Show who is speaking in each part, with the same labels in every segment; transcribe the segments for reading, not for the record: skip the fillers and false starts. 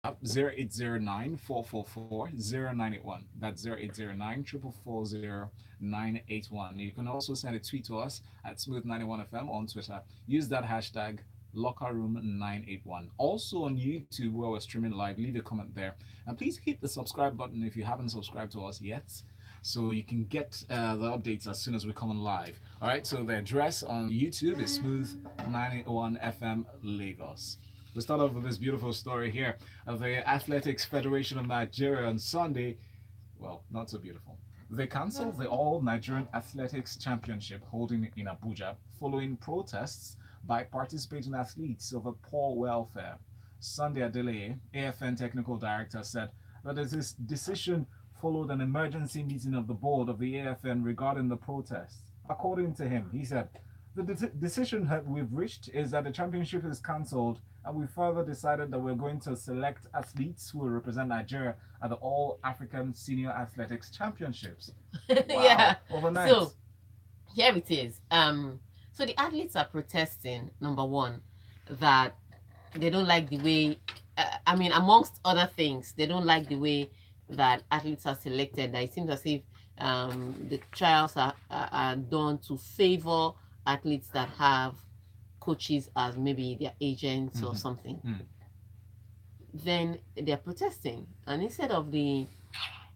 Speaker 1: 0809 That's 0809 You can also send a tweet to us at Smooth91FM on Twitter. Use that hashtag lockerroom981. Also on YouTube, where we're streaming live, leave a comment there. And please hit the subscribe button if you haven't subscribed to us yet, so you can get the updates as soon as we come on live. All right, so the address on YouTube is Smooth91FM Lagos. We start off with this beautiful story here of the Athletics Federation of Nigeria on Sunday. Well, not so beautiful. They cancelled the All Nigerian Athletics Championship holding in Abuja following protests by participating athletes over poor welfare. Sunday Adeleye, AFN Technical Director, said that this decision followed an emergency meeting of the board of the AFN regarding the protests. According to him, he said, the decision that we've reached is that the championship is cancelled, and we further decided that we're going to select athletes who will represent Nigeria at the All African Senior Athletics Championships. Wow.
Speaker 2: Yeah.
Speaker 1: Overnight.
Speaker 2: So here it is. So the athletes are protesting, number one, that they don't like the way, amongst other things, they don't like the way that athletes are selected. It seems as if the trials are done to favor athletes that have coaches as maybe their agents or something. Then they're protesting. And instead of the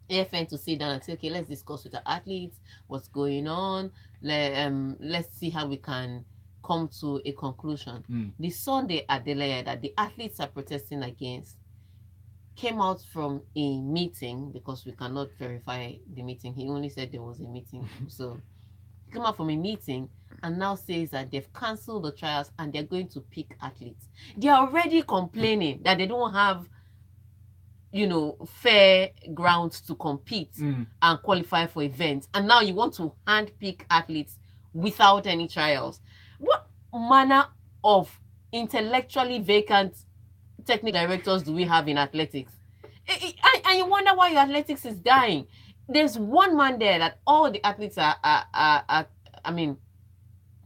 Speaker 2: AFN to sit down and say, okay, let's discuss with the athletes what's going on. Let's see how we can come to a conclusion. The Sunday Adeleye that the athletes are protesting against came out from a meeting, because we cannot verify the meeting. He only said there was a meeting. So he came out from a meeting and now says that they've cancelled the trials and they're going to pick athletes. They are already complaining that they don't have, fair grounds to compete and qualify for events. And now you want to handpick athletes without any trials. What manner of intellectually vacant technical directors do we have in athletics? And you wonder why your athletics is dying. There's one man there that all the athletes are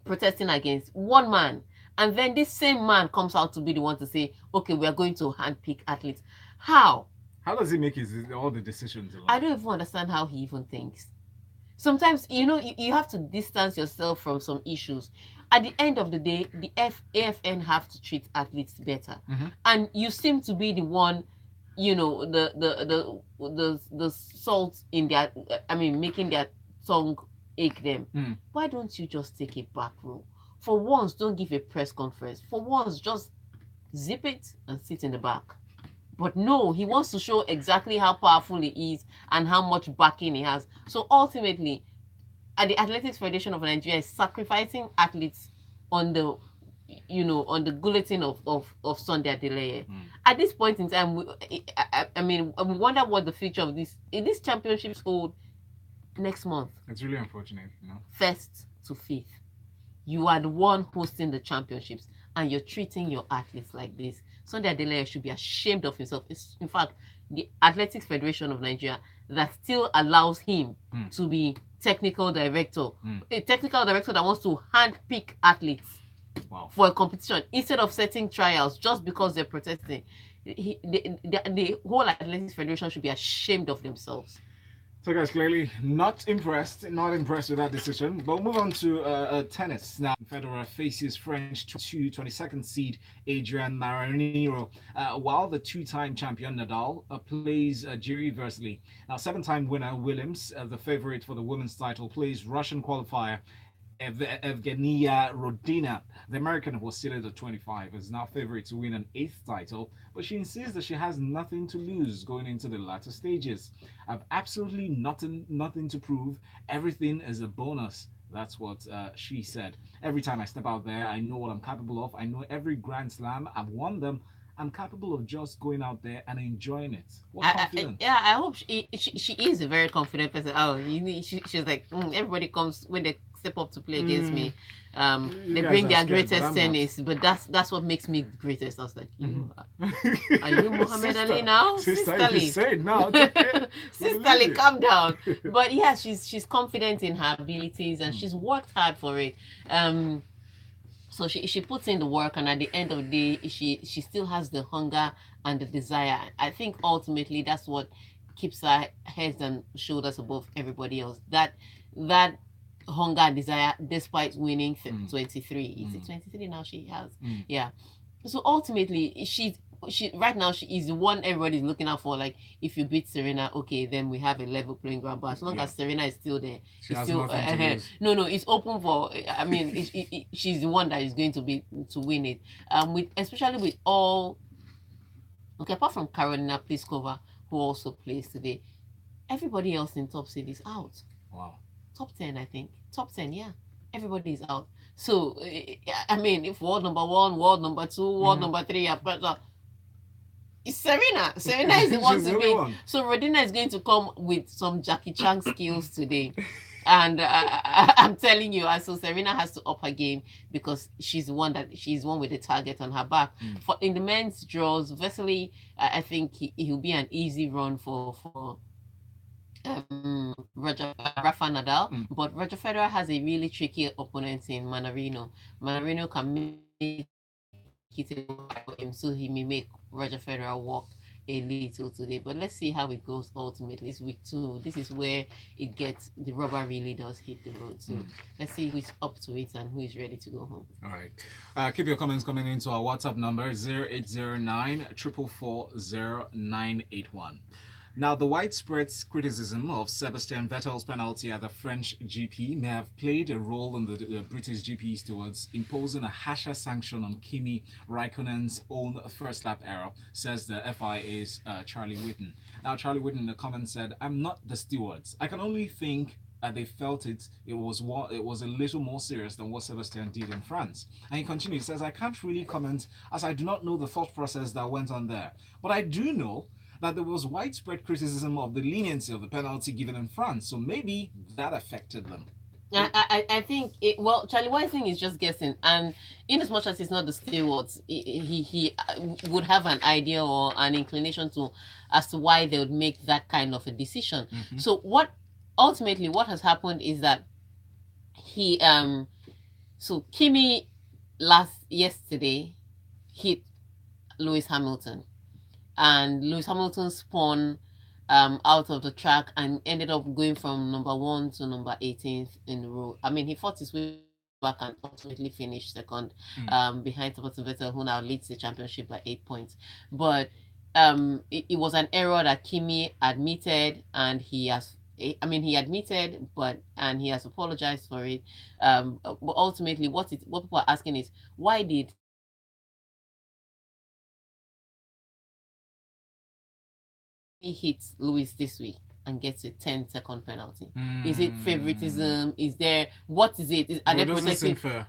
Speaker 2: protesting against. One man. And then this same man comes out to be the one to say, okay, we are going to handpick athletes. How?
Speaker 1: How does he make all the decisions?
Speaker 2: I don't even understand how he even thinks. Sometimes, you have to distance yourself from some issues. At the end of the day, the AFN have to treat athletes better. And you seem to be the one, the salt in their, making their tongue ache them. Why don't you just take a back row? For once, don't give a press conference. For once, just zip it and sit in the back. But no, he wants to show exactly how powerful he is and how much backing he has. So ultimately, the Athletics Federation of Nigeria is sacrificing athletes on the, on the guillotine of Sunday Adeleye. At this point in time, we wonder what the future of these championships hold next month.
Speaker 1: It's really unfortunate,
Speaker 2: 1st to 5th. You are the one hosting the championships and you're treating your athletes like this. Sunday Adeleye should be ashamed of himself. It's, in fact, the Athletics Federation of Nigeria that still allows him to be technical director. A technical director that wants to handpick athletes for a competition instead of setting trials just because they're protesting. The whole Athletics Federation should be ashamed of themselves.
Speaker 1: So guys, clearly not impressed with that decision. But we'll move on to tennis now. Federer faces French 22nd seed Adrian Marinero, while the two-time champion Nadal plays Jiri. Now, 7-time winner Williams, the favorite for the women's title, plays Russian qualifier Evgenia Rodina. The American, who was seeded at 25, is now favorite to win an 8th title, but she insists that she has nothing to lose going into the latter stages. I've absolutely nothing to prove. Everything is a bonus. That's what she said. Every time I step out there, I know what I'm capable of. I know every Grand Slam, I've won them. I'm capable of just going out there and enjoying it. What confidence?
Speaker 2: I hope she is a very confident person. Oh, she's like, everybody comes when they step up to play against me. They bring their greatest tennis, but that's what makes me greatest. I was like, are you Muhammad Ali now?
Speaker 1: Sister Ali,
Speaker 2: Sister Ali, calm down. But yeah, she's confident in her abilities and she's worked hard for it. So she puts in the work, and at the end of the day, she still has the hunger and the desire. I think ultimately that's what keeps her heads and shoulders above everybody else. That hunger and desire, despite winning 23. Is it 23 now she has? Yeah. So ultimately, she right now she is the one everybody's looking out for. Like, if you beat Serena, okay, then we have a level playing ground. But as long as Serena is still there, it's still no, it's open for. I mean, she's the one that is going to win it. With especially with all. Okay, apart from Karolina Pliskova, who also plays today, everybody else in top seed is out.
Speaker 1: Wow.
Speaker 2: Top 10, I think. Top 10, yeah. Everybody is out. So, I mean, if world number 1, world number 2, world number 3, it's Serena. Serena is the one to beat. So, Rodina is going to come with some Jackie Chan skills today. And I'm telling you, so Serena has to up her game because she's the one with the target on her back. For in the men's draws, Vesely, I think he'll be an easy run for Rafa Nadal, but Roger Federer has a really tricky opponent in Manarino. Manarino can make it for him, so he may make Roger Federer walk a little today. But let's see how it goes ultimately. It's week 2. This is where it gets, the rubber really does hit the road. So let's see who's up to it and who is ready to go home.
Speaker 1: All right. Keep your comments coming into our WhatsApp number 0809 444 0981. Now, the widespread criticism of Sebastian Vettel's penalty at the French GP may have played a role in the British GPs towards imposing a harsher sanction on Kimi Raikkonen's own first lap error, says the FIA's Charlie Whitten. Now, Charlie Whitten in the comments said, "I'm not the stewards. I can only think they felt it was a little more serious than what Sebastian did in France." And he continues, says, "I can't really comment as I do not know the thought process that went on there. But I do know that there was widespread criticism of the leniency of the penalty given in France, so maybe that affected them."
Speaker 2: I think Charlie Whiting is just guessing, and in as much as it's not the stewards, he would have an idea or an inclination as to why they would make that kind of a decision. So what has happened is that Kimi yesterday hit Lewis Hamilton. And Lewis Hamilton spun out of the track and ended up going from number 1 to number 18th in the row. I mean, he fought his way back and ultimately finished second behind Sebastian Vettel, who now leads the championship by 8 points. But it was an error that Kimi admitted, and he has apologized for it. But ultimately, what people are asking is, why did he hits Lewis this week and gets a 10-second penalty? Is it favoritism? What is it? Are they protecting?
Speaker 1: Fair.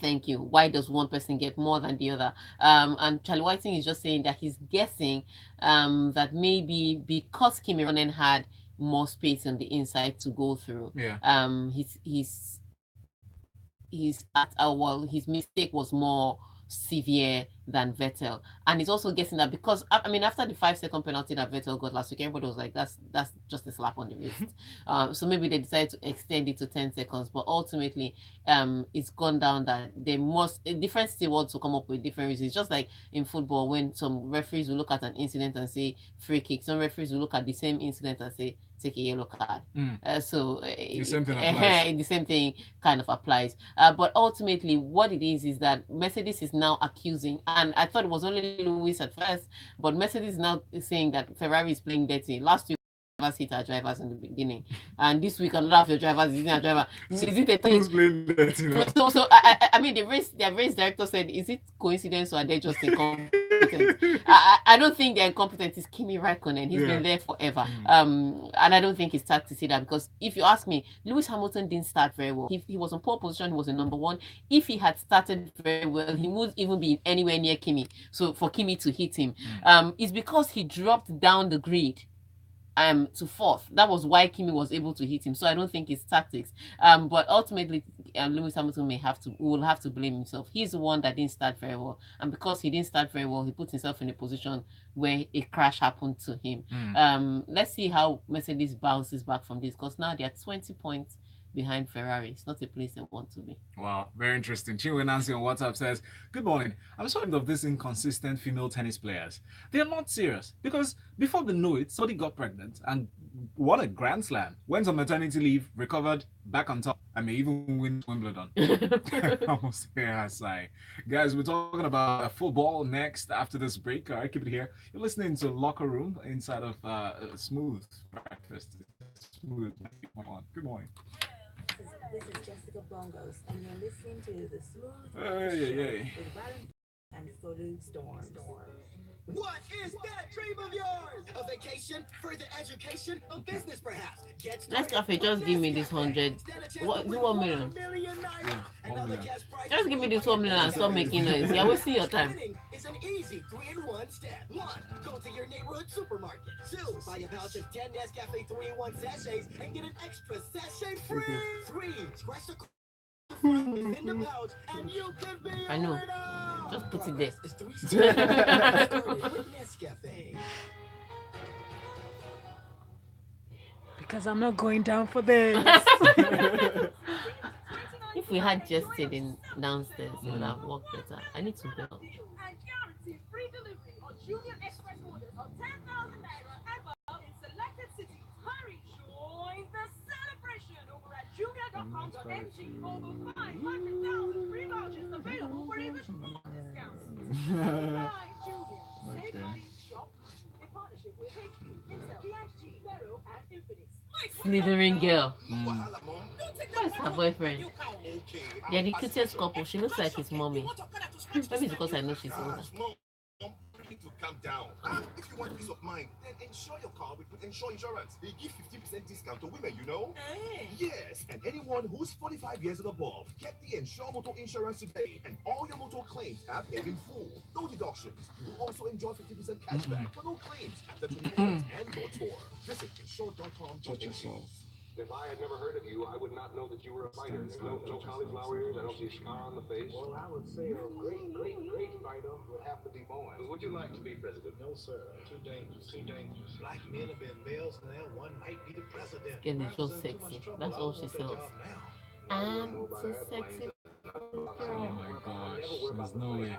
Speaker 2: Thank you. Why does one person get more than the other? And Charlie Whiting is just saying that he's guessing that maybe because Kimi Raikkonen had more space on the inside to go through, his mistake was more severe than Vettel. And he's also guessing that because, after the 5-second penalty that Vettel got last week, everybody was like, that's just a slap on the wrist. So maybe they decided to extend it to 10 seconds. But ultimately, it's gone down that different stewards will come up with different reasons. Just like in football, when some referees will look at an incident and say free kick, some referees will look at the same incident and say take a yellow card. So
Speaker 1: the same thing applies.
Speaker 2: The same thing kind of applies. But ultimately, what it is that Mercedes is now accusing, and I thought it was only Lewis at first, but Mercedes is now saying that Ferrari is playing dirty. Last week, hit our drivers in the beginning, and this week another of your drivers is hitting our driver. Is it a thing? So their race director said, is it coincidence or are they just incompetent? I don't think they're incompetent. It's Kimi Raikkonen. He's been there forever. And I don't think it's sad to see that, because if you ask me, Lewis Hamilton didn't start very well. He was on pole position. He was in number 1. If he had started very well, he would even be anywhere near Kimi. So for Kimi to hit him, it's because he dropped down the grid to 4th. That was why Kimi was able to hit him. So I don't think it's tactics. But ultimately, Lewis Hamilton will have to blame himself. He's the one that didn't start very well. And because he didn't start very well, he put himself in a position where a crash happened to him. Let's see how Mercedes bounces back from this, because now they are 20 points behind Ferrari. It's not a place they want to be.
Speaker 1: Wow, very interesting. Chinwe Nancy on WhatsApp says, "Good morning. I'm ashamed of these inconsistent female tennis players. They are not serious because before they know it, somebody got pregnant and won a Grand Slam, went on maternity leave, recovered, back on top, and may even win Wimbledon." Almost here, I say. Guys, we're talking about football next after this break. All right, keep it here. You're listening to Locker Room inside of Smooth Breakfast. Smooth. Good morning.
Speaker 3: This is Jessica Bongos, and you're listening to the Smooth
Speaker 1: Hey.
Speaker 3: with Valentine and Folu Storms.
Speaker 4: What is that dream of yours? A vacation, further education, a business perhaps? Get
Speaker 2: Let's cafe, just give me this 100. What do you want me to? Just give me this 1 million and stop making noise. You're wasting your time.
Speaker 4: It's an easy 3-in-1 step. 1. Go to your neighborhood supermarket. 2. Buy a pouch of 10 Nescafe 3-in-1 sachets and get an extra sachet free. 3. Scratch the in the pouch and you can be
Speaker 2: I know. Just put it there.
Speaker 4: Nescafe.
Speaker 3: Because I'm not going down for this.
Speaker 2: If we had just sitting downstairs, it would have worked better. I need to go.
Speaker 5: And guarantee free delivery on Junior Express orders of 10,000 naira ever in selected cities. Hurry, join the celebration over at junior.com.ng. Over 500,000 free vouchers available for even more discounts. Buy Junior. Save money, shop. In partnership with HP, Intel, PSG, Vero, and Infinix.
Speaker 2: Slithering girl. Where's her boyfriend? They're the cutest couple. She looks like his mommy. Maybe it's because I know she's older.
Speaker 6: To calm down. If you want peace of mind, then insure your car with Insure Insurance. They give 50% discount to women, you know? Yes, and anyone who's 45 years and above, get the Insure Motor Insurance today, and all your motor claims are paid in full. No deductions. You will also enjoy 50% cashback for no claims after 20 minutes and more tour. Visit insure.com.
Speaker 7: Cherchesov. If I had never heard of you, I would not know that you were a fighter. No cauliflower ears, I don't see a scar on the face.
Speaker 8: Well, I would say a great fighter would have to be born.
Speaker 7: Would you like to be president?
Speaker 8: No, sir. Too dangerous. Black men have been males now. One might be the president.
Speaker 2: Getting so sexy. That's all she sells. I'm so sexy.
Speaker 1: Oh my gosh, there's no way.
Speaker 8: I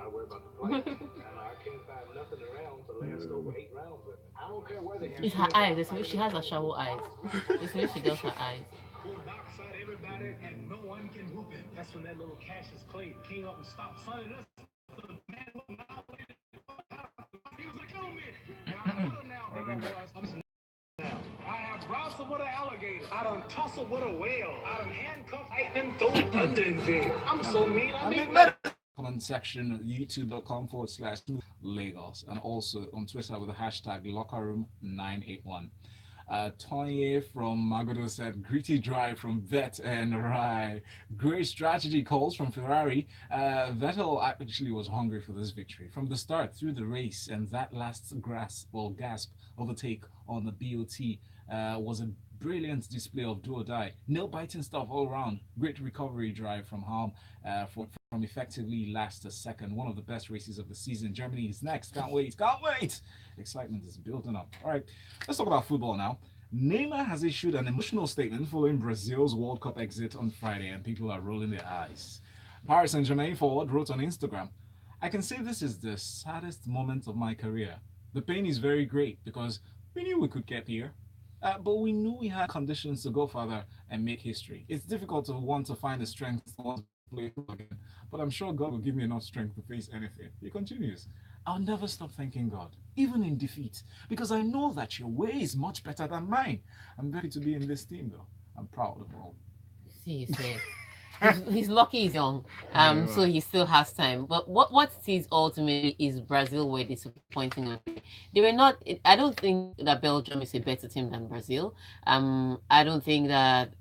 Speaker 8: can't find nothing around to last over 8 rounds with me. I don't care where they have.
Speaker 2: It's her eyes. It's the way she has her shower eyes. It's the way she does her eyes.
Speaker 8: Who knocks out everybody and no one can hoop it. That's when that little Cassius Clay came up and stopped sunning us. The man was not waiting. He was like, "Oh man, I have wrestled with an alligator. I done tussled with a whale. I done handcuffed lightning, throw thunder in there. I'm so mean, I make better."
Speaker 1: Comment section, youtube.com/Lagos, and also on Twitter with the hashtag lockerroom981. Tonye from Magodo said, "Gritty drive from Vet and Rai. Great strategy calls from Ferrari." Vettel actually was hungry for this victory from the start through the race, and that last gasp overtake on the BOT was a brilliant display of do or die, nail-biting stuff all around. Great recovery drive from Harm from effectively last a second. One of the best races of the season. Germany is next. Can't wait. Excitement is building up. All right, let's talk about football now. Neymar has issued an emotional statement following Brazil's World Cup exit on Friday, and people are rolling their eyes. Paris Saint-Germain forward wrote on Instagram, "I can say this is the saddest moment of my career. The pain is very great because we knew we could get here. But we knew we had conditions to go further and make history. It's difficult to want to find the strength to want to play again, but I'm sure God will give me enough strength to face anything." He continues, "I'll never stop thanking God, even in defeat, because I know that your way is much better than mine. I'm ready to be in this team, though. I'm proud of all."
Speaker 2: See, he's lucky he's young, so he still has time. But what it is ultimately is Brazil were disappointing. They were not. I don't think that Belgium is a better team than Brazil. I don't think that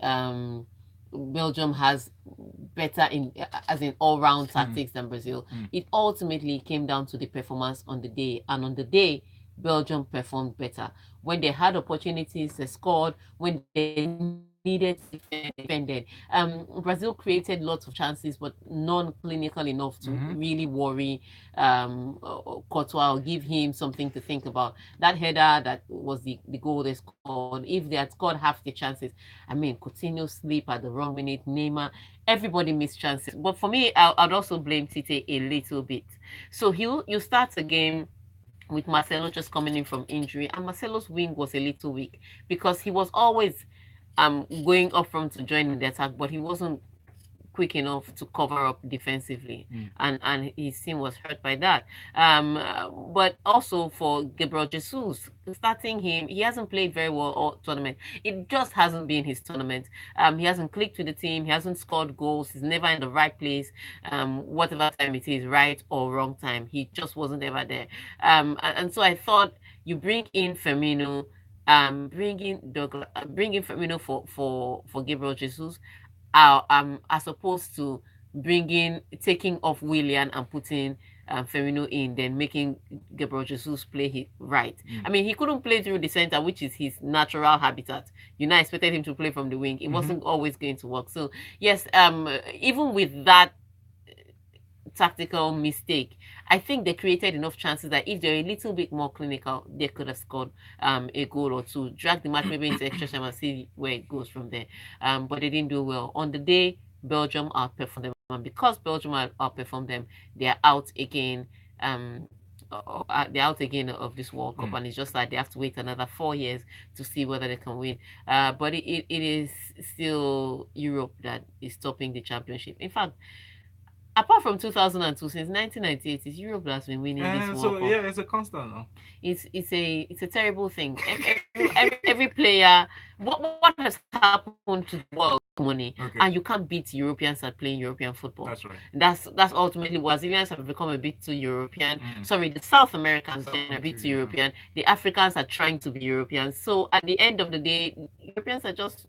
Speaker 2: Belgium has better as in all-round tactics than Brazil. It ultimately came down to the performance on the day, and on the day, Belgium performed better. When they had opportunities, they scored. When they needed to defend it. Brazil created lots of chances, but none clinical enough to really worry Courtois or give him something to think about. That header that was the goal they scored. If they had scored half the chances, I mean, Coutinho sleep at the wrong minute, Neymar, everybody missed chances. But for me, I'd also blame Tite a little bit. So you start a game with Marcelo just coming in from injury, and Marcelo's wing was a little weak because he was always going up front to join in the attack, but he wasn't quick enough to cover up defensively, and his team was hurt by that. But also for Gabriel Jesus, starting him, he hasn't played very well all tournament. It just hasn't been his tournament. He hasn't clicked with the team. He hasn't scored goals. He's never in the right place. Whatever time it is, right or wrong time, he just wasn't ever there. And so I thought you bring in Firmino. Bring in Firmino for Gabriel Jesus, as opposed to taking off Willian and putting Firmino in, then making Gabriel Jesus play right. I mean, he couldn't play through the center, which is his natural habitat. You now expected him to play from the wing. It wasn't always going to work. So yes, even with that tactical mistake, I think they created enough chances that if they're a little bit more clinical, they could have scored a goal or two, drag the match maybe into extra time and see where it goes from there. But they didn't do well. On the day, Belgium outperformed them. And because Belgium outperformed them, they're out again. They're out again of this World Cup, and it's just like they have to wait another 4 years to see whether they can win. But it is still Europe that is topping the championship. In fact, apart from 2002, since 1998, it's Europe that's been winning this World Cup.
Speaker 1: Yeah, it's a constant now.
Speaker 2: It's a terrible thing. Every player, what has happened to the world money, and you can't beat Europeans at playing European football.
Speaker 1: That's right.
Speaker 2: That's ultimately what Brazilians have become a bit too European. Sorry, the South Americans are a bit too European. The Africans are trying to be Europeans. So at the end of the day, Europeans are just,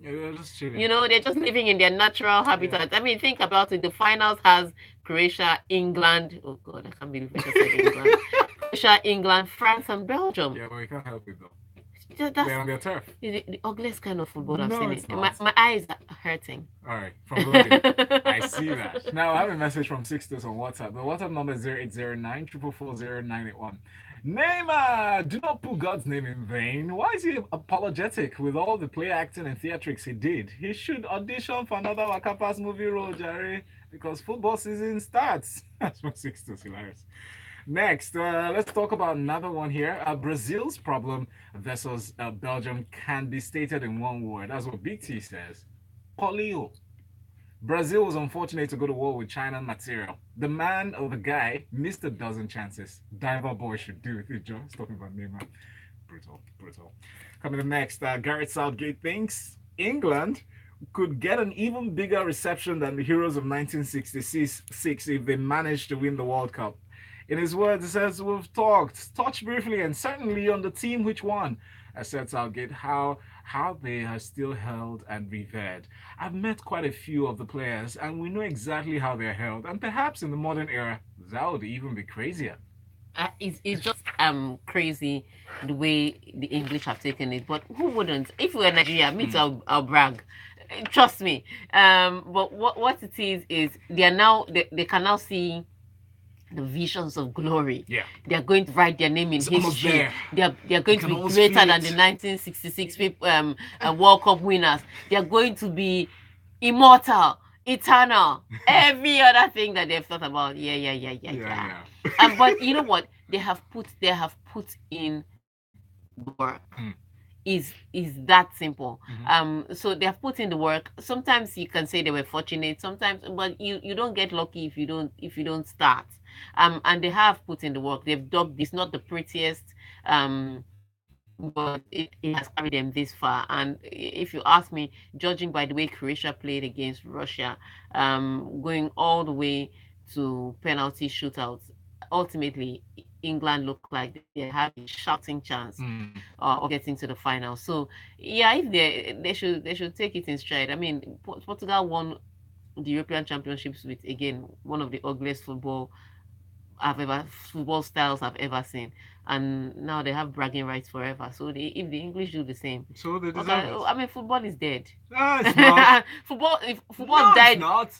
Speaker 1: just chilling.
Speaker 2: you know, they're just living in their natural habitat. I mean, think about it. The finals has Croatia, England. Oh God, I can't believe I just said England. Croatia, England, France, and Belgium.
Speaker 1: Yeah, but we can't help it though.
Speaker 2: They're
Speaker 1: on their turf.
Speaker 2: The ugliest kind of football I've seen.
Speaker 1: It's
Speaker 2: My eyes are hurting.
Speaker 1: All right, from Loading. I see that. Now I have a message from Sixtus on WhatsApp. The WhatsApp number is 0809 4440981. Neymar, do not put God's name in vain. Why is he apologetic with all the play acting and theatrics he did? He should audition for another Wakapa's movie role, Jerry, because football season starts. That's from Sixtus, hilarious. Next, let's talk about another one here. Brazil's problem versus Belgium can be stated in one word. That's what Big T says. Polio. Brazil was unfortunate to go to war with China material. The man or the guy missed a dozen chances. Diver boy should do it. Joe, talking about Neymar. Brutal. Coming to next, Gareth Southgate thinks England could get an even bigger reception than the heroes of 1966 if they managed to win the World Cup. In his words, he says, we've touched briefly and certainly on the team which won. I said Southgate how they are still held and revered. I've met quite a few of the players and we know exactly how they're held. And perhaps in the modern era, that would even be crazier.
Speaker 2: It's just crazy the way the English have taken it. But who wouldn't? If we were Nigeria, me too, I'll brag. Trust me. But what it is they are now they can now see the visions of glory.
Speaker 1: Yeah.
Speaker 2: They are going to write their name in history. They are going to be greater than the 1966 World Cup winners. They are going to be immortal, eternal, every other thing that they've thought about. Yeah. But you know what? They have put in work. Is that simple. So they have put in the work. Sometimes you can say they were fortunate, sometimes, but you don't get lucky if you don't start. And they have put in the work. They've dug. It's not the prettiest, but it has carried them this far. And if you ask me, judging by the way Croatia played against Russia, going all the way to penalty shootouts, ultimately England look like they have a shouting chance of getting to the final. So yeah, if they should take it in stride. I mean, Portugal won the European Championships with, again, one of the ugliest football football styles I've ever seen. And now they have bragging rights forever. So if the English do the same,
Speaker 1: So they deserve
Speaker 2: okay,
Speaker 1: it.
Speaker 2: I mean, football is dead.
Speaker 1: No, it's not.
Speaker 2: Football
Speaker 1: No,
Speaker 2: died.
Speaker 1: it's not.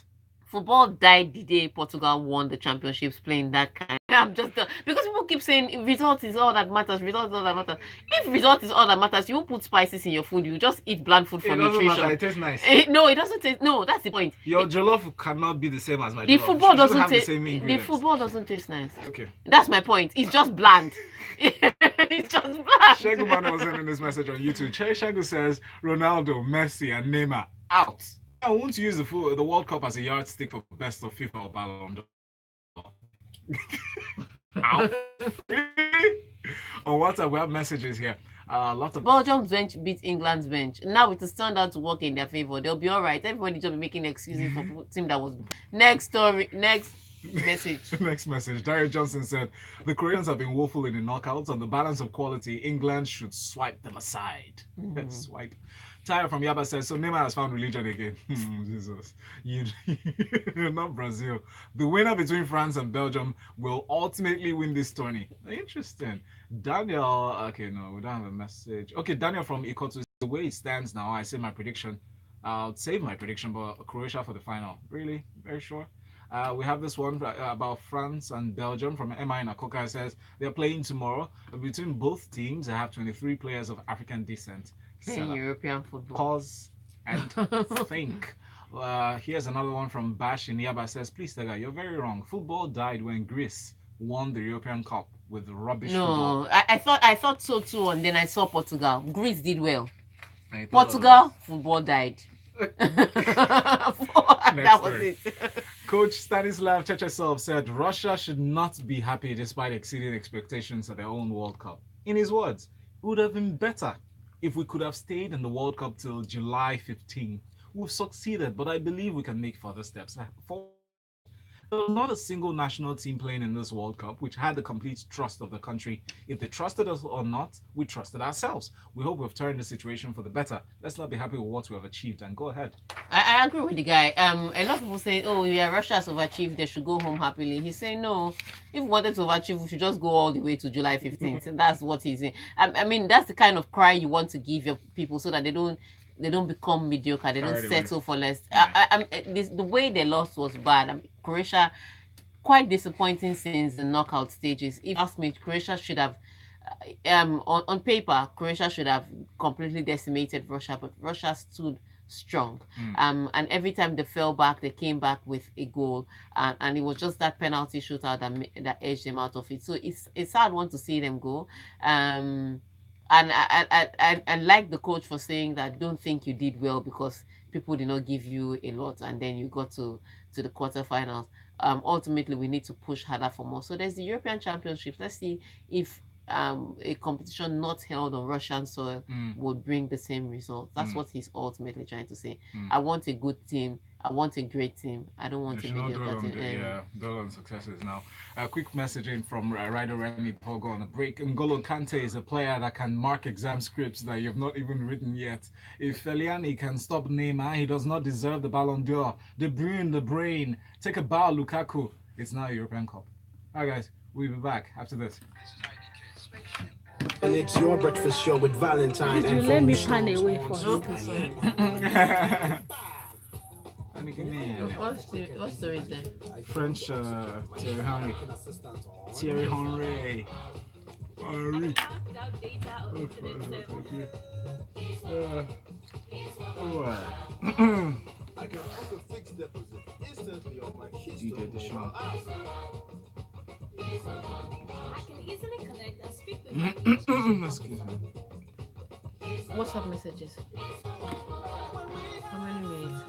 Speaker 2: Football died the day Portugal won the championships playing that kind. I'm just because people keep saying result is all that matters. Result is all that matters. If result is all that matters, you won't put spices in your food. You just eat bland food for
Speaker 1: It doesn't
Speaker 2: nutrition.
Speaker 1: matter. It tastes nice.
Speaker 2: No, it doesn't taste. No, that's the point.
Speaker 1: Your jollof cannot be the same as my
Speaker 2: The
Speaker 1: jollof.
Speaker 2: football
Speaker 1: It shouldn't
Speaker 2: doesn't
Speaker 1: have the
Speaker 2: taste.
Speaker 1: same
Speaker 2: The
Speaker 1: ingredients.
Speaker 2: football doesn't taste nice.
Speaker 1: Okay.
Speaker 2: That's my point. It's just bland. It's just bland.
Speaker 1: Shegu Bana was sending this message on YouTube. Shegu says Ronaldo, Messi, and Neymar out. I want to use the World Cup as a yardstick for best of FIFA or Ballon d'Or. Out. On WhatsApp, we have messages here. Lots of
Speaker 2: Belgium's bench beat England's bench. Now it has turned out to work in their favor. They'll be all right. Everybody just be making excuses for team that was. Next story. Next message.
Speaker 1: Next message. Dario Johnson said the Koreans have been woeful in the knockouts. On the balance of quality, England should swipe them aside. Swipe. Tyre from Yaba says, so Neymar has found religion again. Jesus. You're not Brazil. The winner between France and Belgium will ultimately win this tourney. Interesting. Daniel, okay, no, we don't have a message. Okay, Daniel from Ikotu, the way it stands now, I say my prediction. I'll save my prediction, but Croatia for the final. Really? Very sure? We have this one about France and Belgium from Emma in Akoka. Says they're playing tomorrow. Between both teams, they have 23 players of African descent.
Speaker 2: European football.
Speaker 1: Pause and think. Here's another one from Bash in Yaba. Says, please, Tega, you're very wrong. Football died when Greece won the European Cup with rubbish football.
Speaker 2: No, I thought so too, and then I saw Portugal. Greece did well. Portugal, football died. That was it.
Speaker 1: Coach Stanislav Cherchesov said Russia should not be happy despite exceeding expectations at their own World Cup. In his words, it would have been better if we could have stayed in the World Cup till July 15. We've succeeded, but I believe we can make further steps forward. There was not a single national team playing in this World Cup which had the complete trust of the country. If they trusted us or not, we trusted ourselves. We hope we've turned the situation for the better. Let's not be happy with what we have achieved. And go ahead.
Speaker 2: I agree with the guy. A lot of people say, oh, yeah, Russia has overachieved. They should go home happily. He's saying, no, if we wanted to overachieve, we should just go all the way to July 15th. And that's what he's saying. I mean, that's the kind of cry you want to give your people so that they don't become mediocre. They don't settle for less. The way they lost was bad. Croatia, quite disappointing since the knockout stages. If you ask me, Croatia should have, on paper, Croatia should have completely decimated Russia, but Russia stood strong. And every time they fell back, they came back with a goal. And it was just that penalty shootout that edged them out of it. So it's a sad one to see them go. And I like the coach for saying that don't think you did well because people did not give you a lot and then you got to the quarterfinals. Ultimately, we need to push harder for more. So there's the European Championships. Let's see if a competition not held on Russian soil would bring the same result. That's what he's ultimately trying to say. I want a good team. I want a great team. I don't want a mediocre team.
Speaker 1: Yeah, dwell on successes now. A quick messaging from Ryder Remy Pogo on the break. N'Golo Kante is a player that can mark exam scripts that you've not even written yet. If Feliani can stop Neymar, he does not deserve the Ballon d'Or. De Bruyne, the brain. Take a bow, Lukaku. It's now a European Cup. All right, guys, we'll be back after this.
Speaker 4: And it's your breakfast show with Valentine and
Speaker 9: let me
Speaker 4: Folu
Speaker 9: pan
Speaker 4: Storms.
Speaker 9: away for
Speaker 2: What story is there?
Speaker 1: French Thierry Henry. Thierry Henry.
Speaker 6: I can also fix deposit instantly on my Keystone
Speaker 1: the show.
Speaker 5: I can easily connect and speak with you.
Speaker 1: Excuse me.
Speaker 2: WhatsApp messages. How many minutes?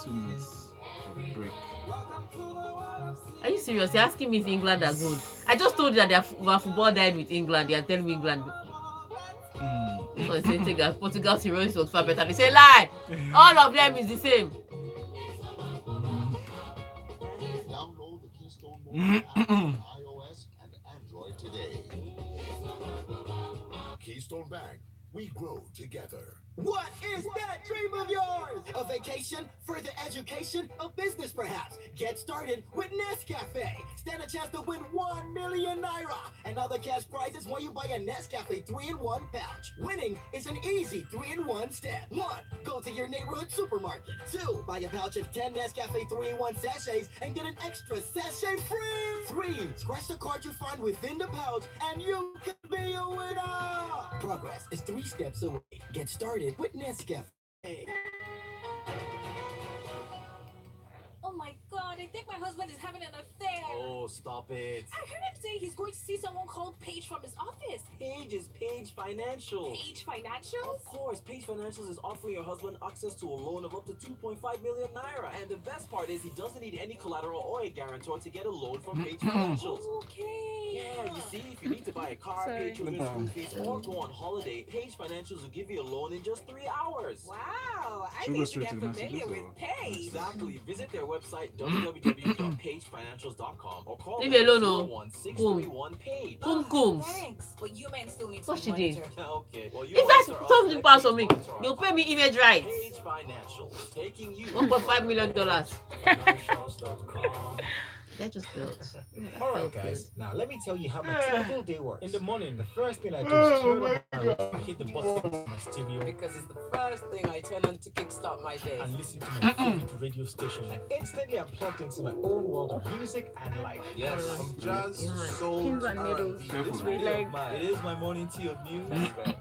Speaker 1: 2 minutes for the break.
Speaker 2: Are you serious? You're asking me if England are good? I just told you that their football died with England. They are telling me England. So they say Portugal's heroes was far better. They say lie. All of them is the same.
Speaker 6: Download the Keystone mobile app on iOS and Android today. Keystone Bank, we grow together.
Speaker 4: What is that dream of yours? A vacation, further education, a business perhaps? chance to win 1 million naira and other cash prizes when you buy a Nescafe 3-in-1 pouch. Winning is an easy 3-in-1 step. 1. Go to your neighborhood supermarket. 2. Buy a pouch of 10 Nescafe 3-in-1 sachets and get an extra sachet free. 3. Scratch the card you find within the pouch and you can be a winner. Progress is 3 steps away. Get started with Nescafe.
Speaker 5: Oh my god, I think my husband is having an affair.
Speaker 4: Oh, stop it.
Speaker 5: I heard him say he's going to see someone called Paige from his office.
Speaker 4: Paige is Paige Financial.
Speaker 5: Paige Financial?
Speaker 4: Of course, Paige Financials is offering your husband access to a loan of up to 2.5 million naira. And the best part is he doesn't need any collateral or a guarantor to get a loan from Paige Financials.
Speaker 5: Okay.
Speaker 4: Yeah, you see, if you need to buy a car, pay children's school fees, or go on holiday, Paige Financials will give you a loan in just 3 hours.
Speaker 5: Wow, I
Speaker 1: Should go
Speaker 5: need to
Speaker 1: straight
Speaker 5: get
Speaker 1: to the
Speaker 5: familiar
Speaker 1: messages,
Speaker 5: with
Speaker 1: or-
Speaker 5: Paige.
Speaker 4: Exactly. Visit their website www.pagefinancials.com or call
Speaker 2: Leave it alone, oh.
Speaker 4: 01631-PAGE.
Speaker 2: Kum.
Speaker 5: Thanks, but you men still need to
Speaker 2: What
Speaker 5: be
Speaker 2: she did?
Speaker 5: monitored.
Speaker 4: Okay. Well, you
Speaker 2: If that's
Speaker 4: monitor us,
Speaker 2: something
Speaker 4: let
Speaker 2: pass on
Speaker 4: Paige
Speaker 2: me,
Speaker 4: monitor
Speaker 2: they'll
Speaker 4: us.
Speaker 2: pay me image rights.
Speaker 4: Page Financials, taking you.
Speaker 2: $1.5 million.
Speaker 4: Financials.com.
Speaker 2: That just built.
Speaker 9: All right, guys. Now let me tell you how my typical day works. In the morning, the first thing I do is
Speaker 1: Oh
Speaker 9: turn
Speaker 1: my
Speaker 9: on my radio, hit the button on my stereo,
Speaker 10: Because it's the first thing I turn on to kickstart my day.
Speaker 9: and listen to my favorite radio station. And instantly, I'm plugged into my own world of music and life.
Speaker 6: Yes, from jazz,
Speaker 2: Yeah.
Speaker 6: soul,
Speaker 10: Pins and
Speaker 6: R&B.
Speaker 10: needles.
Speaker 6: This
Speaker 1: Like-
Speaker 6: radio of mine.
Speaker 4: It is my morning tea of news.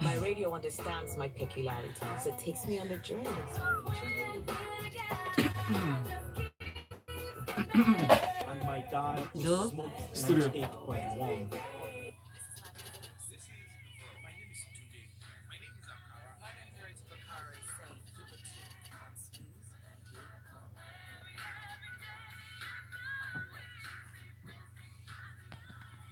Speaker 10: My radio understands my peculiarities. It takes me on a journey.
Speaker 9: And my dad
Speaker 2: No.
Speaker 9: smokes
Speaker 1: Studio.
Speaker 9: 98.1.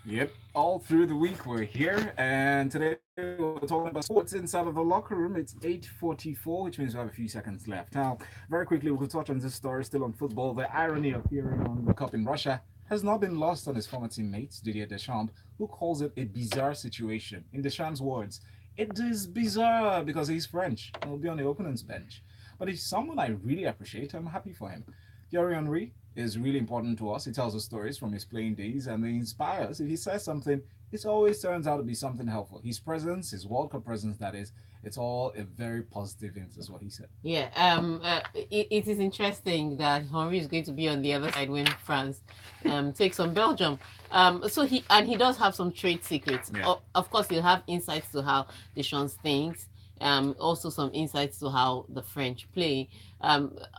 Speaker 1: Yep, all through the week we're here, and today we're talking about sports inside of the locker room. It's 8:44, which means we have a few seconds left. Now, very quickly, we'll touch on this story still on football. The irony of hearing on the cup in Russia has not been lost on his former teammates, Didier Deschamps, who calls it a bizarre situation. In Deschamps' words, it is bizarre because he's French and will be on the opponent's bench. But he's someone I really appreciate. I'm happy for him. Thierry Henry is really important to us. He tells us stories from his playing days and they inspire us. If he says something, it always turns out to be something helpful. His presence, his World Cup presence, that is, it's all a very positive thing, is what he said.
Speaker 2: Yeah, it is interesting that Henry is going to be on the other side when France takes on Belgium. So he does have some trade secrets.
Speaker 1: Yeah.
Speaker 2: Of course, he'll have insights to how Deschamps thinks. Also some insights to how the French play.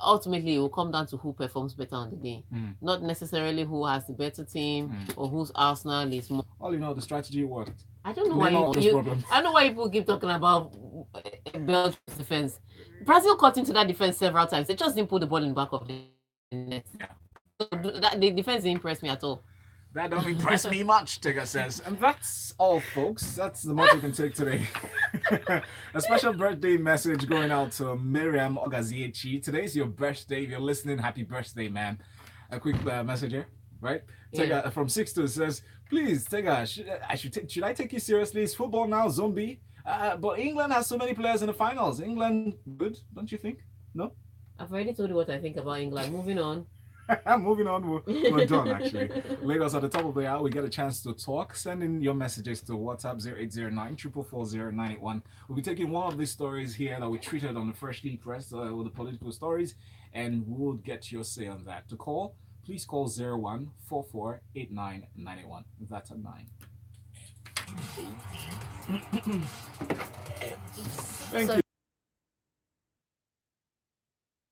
Speaker 2: Ultimately, it will come down to who performs better on the day, not necessarily who has the better team or whose Arsenal is more.
Speaker 1: All you know, the strategy worked.
Speaker 2: I don't know
Speaker 1: Name all
Speaker 2: why
Speaker 1: those
Speaker 2: you
Speaker 1: problems.
Speaker 2: I don't know why people keep talking about Belgium's defense. Brazil cut into that defense several times. They just didn't put the ball in the back of the net.
Speaker 1: Yeah.
Speaker 2: So the defense didn't impress me at all.
Speaker 1: That don't impress me much, Tega says. And that's all, folks. That's the most we can take today. A special birthday message going out to Miriam Ogaziechi. Today's your birthday. If you're listening, happy birthday, man. A quick message here, right? Tega from 6-2 says, please, Tega, should I take you seriously? It's football now, zombie. But England has so many players in the finals. England, good, don't you think? No?
Speaker 2: I've already told you what I think about England. Moving on.
Speaker 1: Moving on, we're done actually. Later at the top of the hour, we get a chance to talk. Send in your messages to WhatsApp 0809-444-0981. We'll be taking one of these stories here that we treated on the Freshly Pressed with the political stories, and we'll get your say on that. To call, please call 01-44-89-91. That's at 9. Thank you.